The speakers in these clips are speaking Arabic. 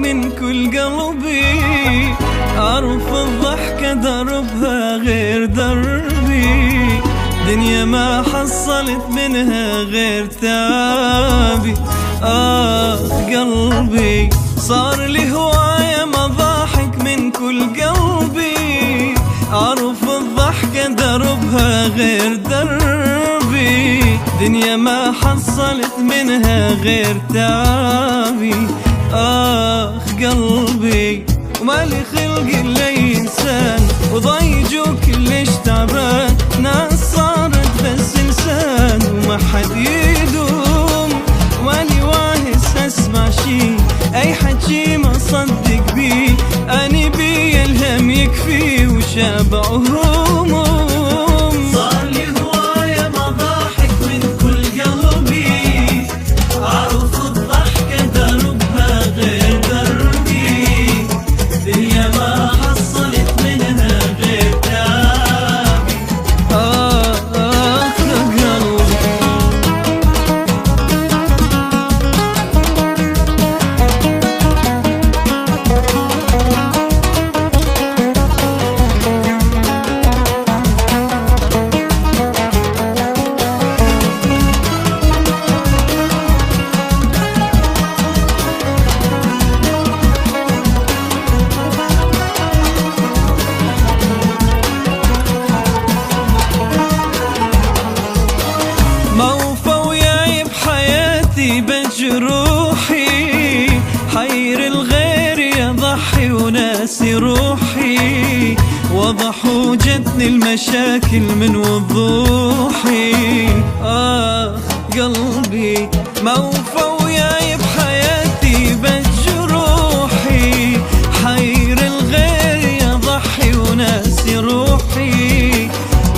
من كل قلبي، أعرف الضحكة دربها غير دربي، دنيا ما حصلت منها غير تعبي. قلبي صار لي هواية مضاحك من كل قلبي، أعرف الضحكة دربها غير دربي، دنيا ما حصلت منها غير تعبي. قلبي ومالي خلق الا انسان، وضيجوا كلش تعبان، ناس صارت بس لسان وما حد يدوم، واني واهس اسمع شي اي حكي ما صدق بيه، اني بي الهم يكفي وشابع هموم. صار لي هواية مضاحك من كل قلبي، أعرف الضحكة دربها غير دربي، دنيا ما حصلت منها غير تعبي. بجروحي حير الغير يضحي وناسي روحي، وضح وجدني المشاكل من وضوحي. قلبي موفى وياي بحياتي بجروحي، حير الغير يضحي وناسي روحي،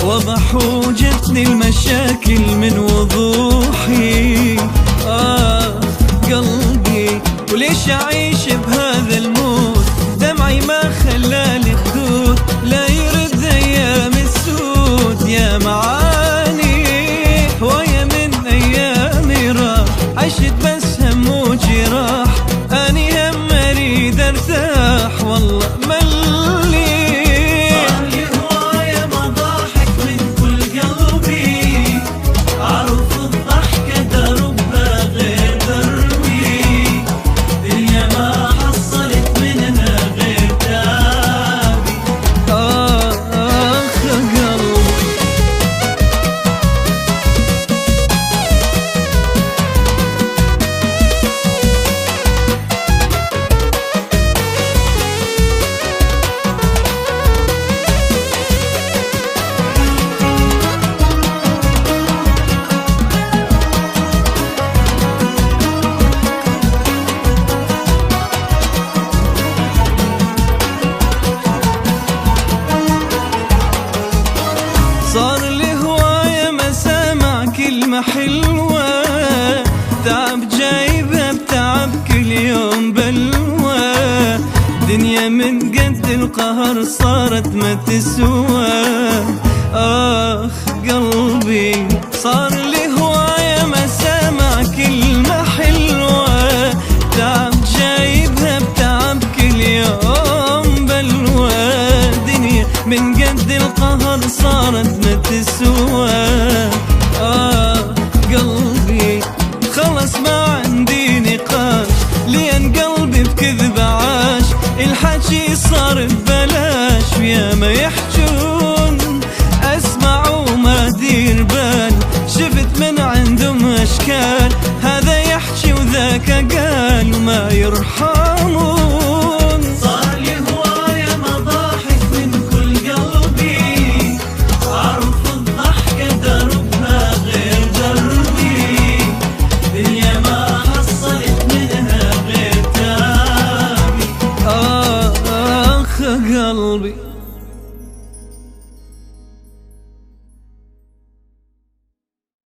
وضح وجدني المشاكل من وضوحي. قلبي وليش أعيش بهذا الموت، دمعي ما خلالي خدود، لا يرد أيام السود يا معاني، هواية من أيامي راح، عشت بس هم وجراح، أني هم أريد أرتاح والله ملي. صار لي هواية مضاحك من كل قلبي، أعرف الضحكة دربها غير دربي، دنيا ما حصلت منها غير تعبي. قلبي صار لي هواية مسامع كلمة حلوة، تعب جايبها بتعب كل يوم بلوى، دنيا من قد القهر صارت ما تسوى.